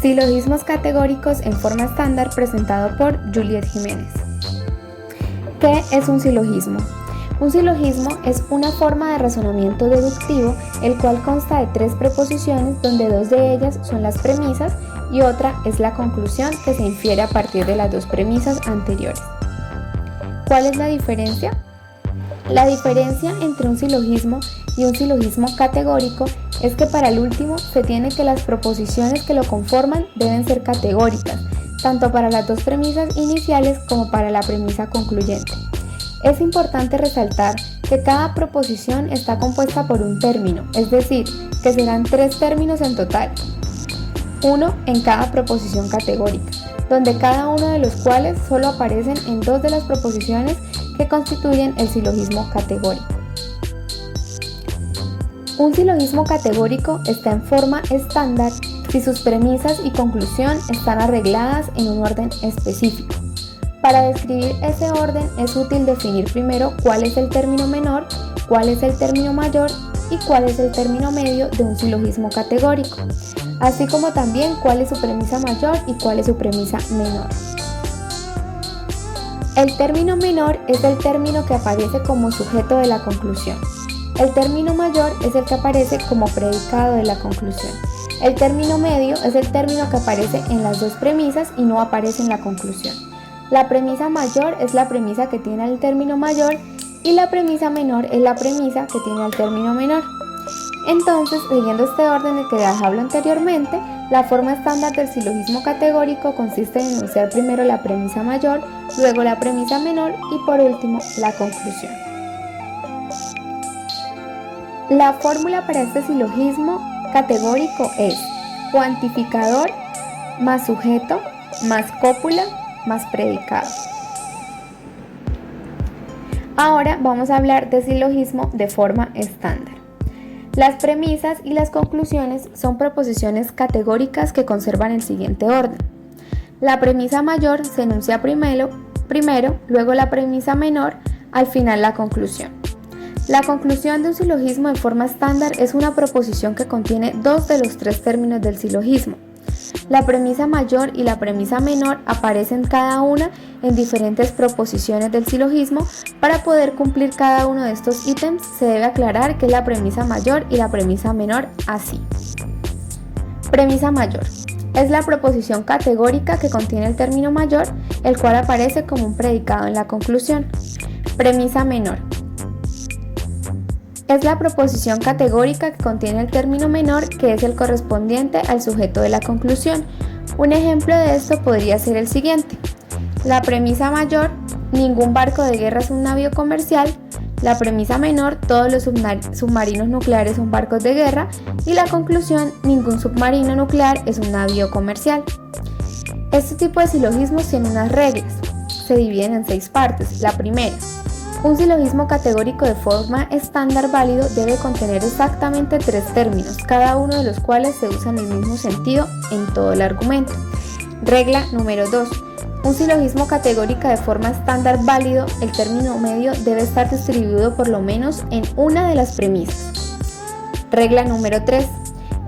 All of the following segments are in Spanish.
Silogismos categóricos en forma estándar, presentado por Juliet Jiménez. ¿Qué es un silogismo? Un silogismo es una forma de razonamiento deductivo, el cual consta de 3 preposiciones, donde 2 de ellas son las premisas y otra es la conclusión que se infiere a partir de las 2 premisas anteriores. ¿Cuál es la diferencia? La diferencia entre un silogismo y un silogismo categórico es que para el último se tiene que las proposiciones que lo conforman deben ser categóricas, tanto para las 2 premisas iniciales como para la premisa concluyente. Es importante resaltar que cada proposición está compuesta por un término, es decir, que serán 3 términos en total, uno en cada proposición categórica, donde cada uno de los cuales solo aparecen en 2 de las proposiciones que constituyen el silogismo categórico. Un silogismo categórico está en forma estándar si sus premisas y conclusión están arregladas en un orden específico. Para describir ese orden es útil definir primero cuál es el término menor, cuál es el término mayor y cuál es el término medio de un silogismo categórico, así como también cuál es su premisa mayor y cuál es su premisa menor. El término menor es el término que aparece como sujeto de la conclusión. El término mayor es el que aparece como predicado de la conclusión. El término medio es el término que aparece en las 2 premisas y no aparece en la conclusión. La premisa mayor es la premisa que tiene el término mayor y la premisa menor es la premisa que tiene el término menor. Entonces, siguiendo este orden del que les hablo anteriormente, la forma estándar del silogismo categórico consiste en enunciar primero la premisa mayor, luego la premisa menor y por último la conclusión. La fórmula para este silogismo categórico es cuantificador más sujeto más cópula más predicado. Ahora vamos a hablar de silogismo de forma estándar. Las premisas y las conclusiones son proposiciones categóricas que conservan el siguiente orden. La premisa mayor se enuncia primero, luego la premisa menor, al final la conclusión. La conclusión de un silogismo de forma estándar es una proposición que contiene 2 de los 3 términos del silogismo. La premisa mayor y la premisa menor aparecen cada una en diferentes proposiciones del silogismo. Para poder cumplir cada uno de estos ítems se debe aclarar que es la premisa mayor y la premisa menor así. Premisa mayor es la proposición categórica que contiene el término mayor, el cual aparece como un predicado en la conclusión. Premisa menor es la proposición categórica que contiene el término menor, que es el correspondiente al sujeto de la conclusión. Un ejemplo de esto podría ser el siguiente. La premisa mayor, ningún barco de guerra es un navío comercial. La premisa menor, todos los submarinos nucleares son barcos de guerra. Y la conclusión, ningún submarino nuclear es un navío comercial. Este tipo de silogismos tiene unas reglas. Se dividen en 6 partes. La primera: un silogismo categórico de forma estándar válido debe contener exactamente 3 términos, cada uno de los cuales se usa en el mismo sentido en todo el argumento. Regla número 2. Un silogismo categórico de forma estándar válido, el término medio debe estar distribuido por lo menos en una de las premisas. Regla número 3.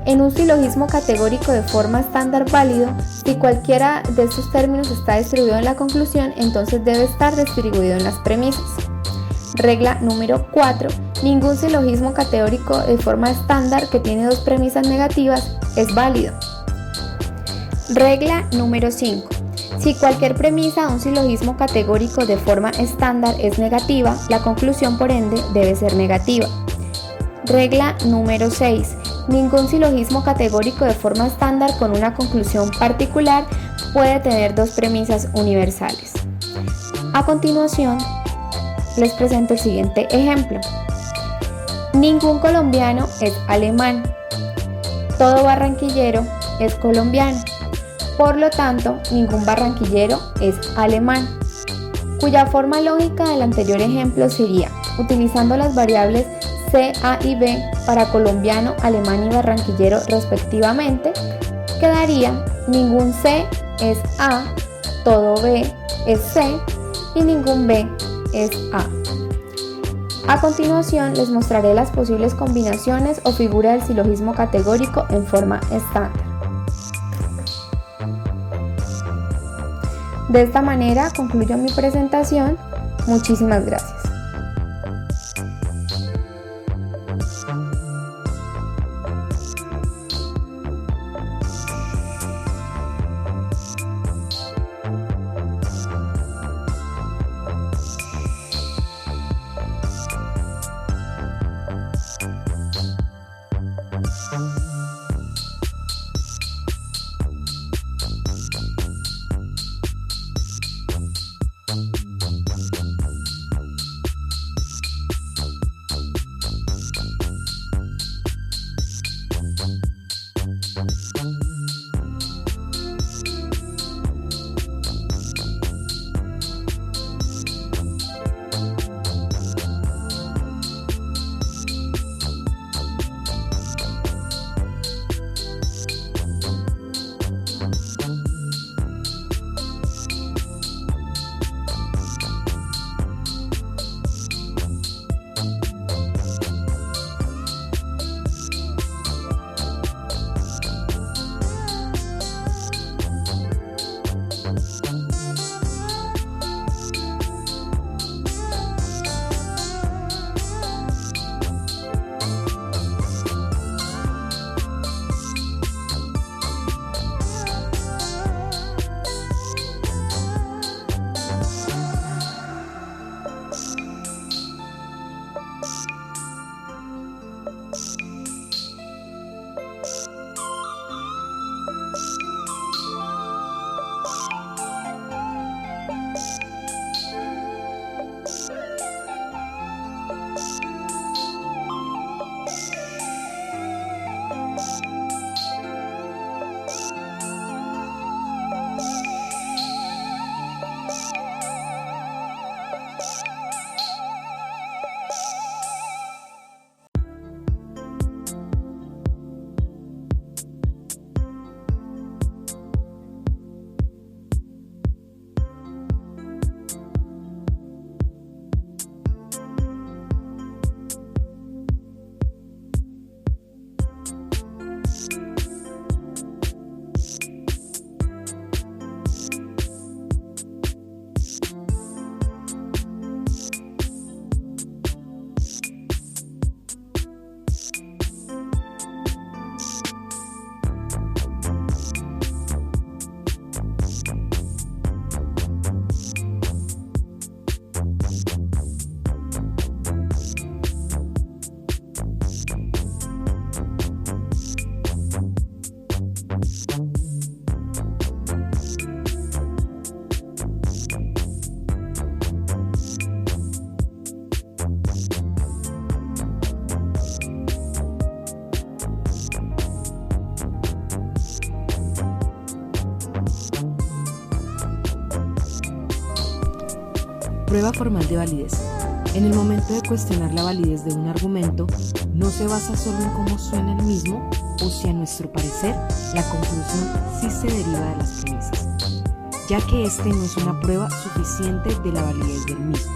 En un silogismo categórico de forma estándar válido, si cualquiera de estos términos está distribuido en la conclusión, entonces debe estar distribuido en las premisas. Regla número 4. Ningún silogismo categórico de forma estándar que tiene 2 premisas negativas es válido. Regla número 5. Si cualquier premisa de un silogismo categórico de forma estándar es negativa, la conclusión por ende debe ser negativa. Regla número 6. Ningún silogismo categórico de forma estándar con una conclusión particular puede tener 2 premisas universales. A continuación, les presento el siguiente ejemplo. Ningún colombiano es alemán. Todo barranquillero es colombiano. Por lo tanto, ningún barranquillero es alemán. Cuya forma lógica del anterior ejemplo sería, utilizando las variables C, A y B para colombiano, alemán y barranquillero respectivamente, quedaría ningún C es A, todo B es C y ningún B es A. A continuación les mostraré las posibles combinaciones o figuras del silogismo categórico en forma estándar. De esta manera concluyo mi presentación. Muchísimas gracias. Prueba formal de validez. En el momento de cuestionar la validez de un argumento, no se basa solo en cómo suena el mismo o si a nuestro parecer la conclusión sí se deriva de las premisas, ya que este no es una prueba suficiente de la validez del mismo.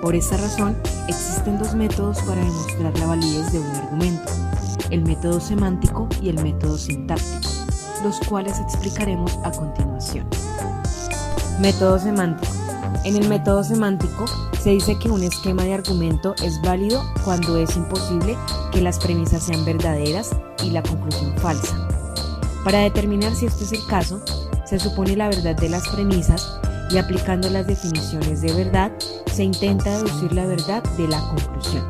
Por esta razón, existen dos métodos para demostrar la validez de un argumento: el método semántico y el método sintáctico, los cuales explicaremos a continuación. Método semántico. En el método semántico se dice que un esquema de argumento es válido cuando es imposible que las premisas sean verdaderas y la conclusión falsa. Para determinar si este es el caso, se supone la verdad de las premisas y aplicando las definiciones de verdad se intenta deducir la verdad de la conclusión.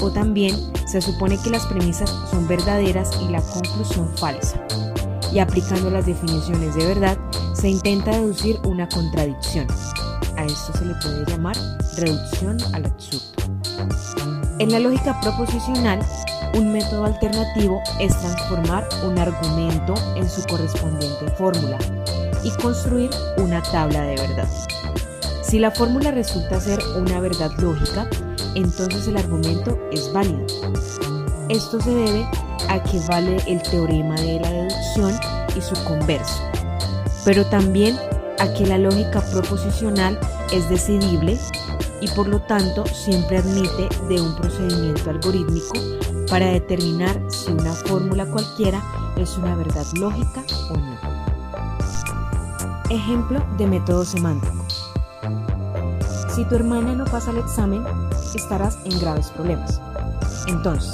O también se supone que las premisas son verdaderas y la conclusión falsa. Y aplicando las definiciones de verdad se intenta deducir una contradicción. A esto se le puede llamar reducción al absurdo. En la lógica proposicional, un método alternativo es transformar un argumento en su correspondiente fórmula y construir una tabla de verdad. Si la fórmula resulta ser una verdad lógica, entonces el argumento es válido. Esto se debe a que vale el teorema de la deducción y su converso, pero también a que la lógica proposicional es decidible y por lo tanto siempre admite de un procedimiento algorítmico para determinar si una fórmula cualquiera es una verdad lógica o no. Ejemplo de método semántico. Si tu hermana no pasa el examen, estarás en graves problemas. Entonces,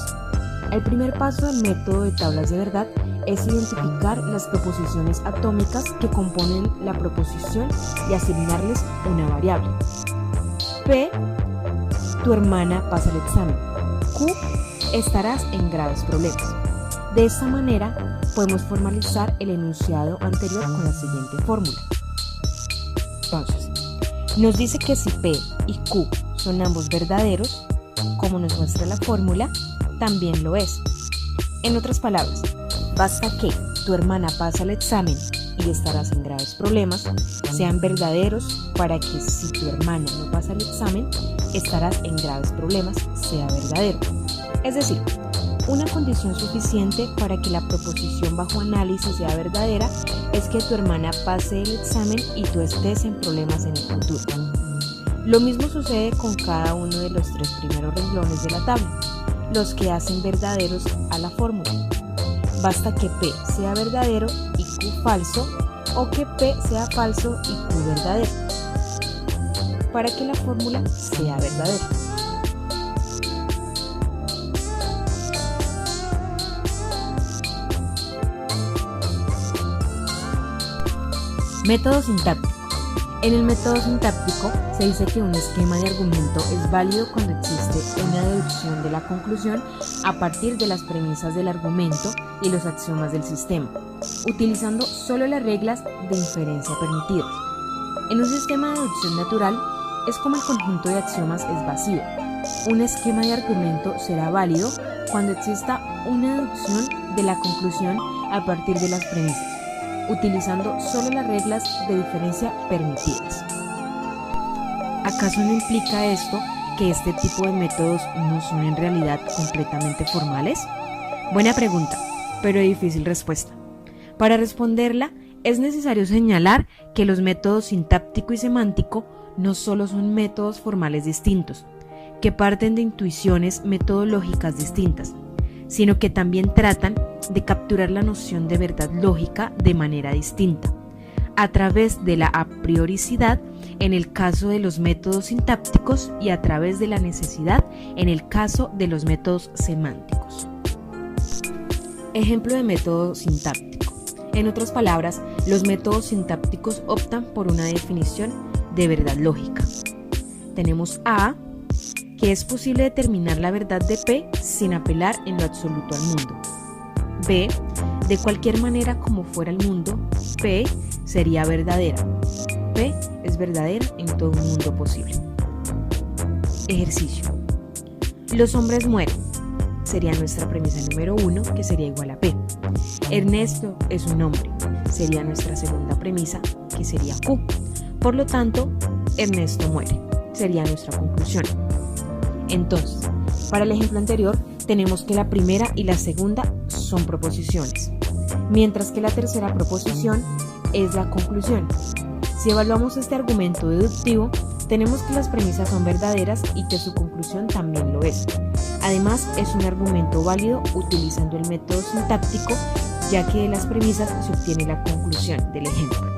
el primer paso del método de tablas de verdad es identificar las proposiciones atómicas que componen la proposición y asignarles una variable. P, tu hermana pasa el examen. Q, estarás en graves problemas. De esta manera, podemos formalizar el enunciado anterior con la siguiente fórmula. Entonces, nos dice que si P y Q son ambos verdaderos, como nos muestra la fórmula, también lo es. En otras palabras, basta que tu hermana pasa el examen y estarás en graves problemas sean verdaderos para que si tu hermana no pasa el examen, estarás en graves problemas sea verdadero. Es decir, una condición suficiente para que la proposición bajo análisis sea verdadera es que tu hermana pase el examen y tú estés en problemas en el futuro. Lo mismo sucede con cada uno de los tres primeros renglones de la tabla, los que hacen verdaderos a la fórmula. Basta que P sea verdadero y Q falso, o que P sea falso y Q verdadero, para que la fórmula sea verdadera. Método sintáctico. En el método sintáctico se dice que un esquema de argumento es válido cuando existe una deducción de la conclusión a partir de las premisas del argumento y los axiomas del sistema, utilizando solo las reglas de inferencia permitidas. En un sistema de deducción natural, es como el conjunto de axiomas es vacío. Un esquema de argumento será válido cuando exista una deducción de la conclusión a partir de las premisas, utilizando solo las reglas de diferencia permitidas. ¿Acaso no implica esto que este tipo de métodos no son en realidad completamente formales? Buena pregunta, pero difícil respuesta. Para responderla, es necesario señalar que los métodos sintáctico y semántico no solo son métodos formales distintos, que parten de intuiciones metodológicas distintas, sino que también tratan de capturar la noción de verdad lógica de manera distinta, a través de la aprioricidad en el caso de los métodos sintácticos y a través de la necesidad en el caso de los métodos semánticos. Ejemplo de método sintáctico. En otras palabras, los métodos sintácticos optan por una definición de verdad lógica. Tenemos A, que es posible determinar la verdad de P sin apelar en lo absoluto al mundo. B, de cualquier manera como fuera el mundo, P sería verdadera. P es verdadera en todo un mundo posible. Ejercicio. Los hombres mueren. Sería nuestra premisa número 1, que sería igual a P. Ernesto es un hombre. Sería nuestra segunda premisa, que sería Q. Por lo tanto, Ernesto muere. Sería nuestra conclusión. Entonces, para el ejemplo anterior, tenemos que la primera y la segunda son proposiciones, mientras que la tercera proposición es la conclusión. Si evaluamos este argumento deductivo, tenemos que las premisas son verdaderas y que su conclusión también lo es. Además, es un argumento válido utilizando el método sintáctico, ya que de las premisas se obtiene la conclusión del ejemplo.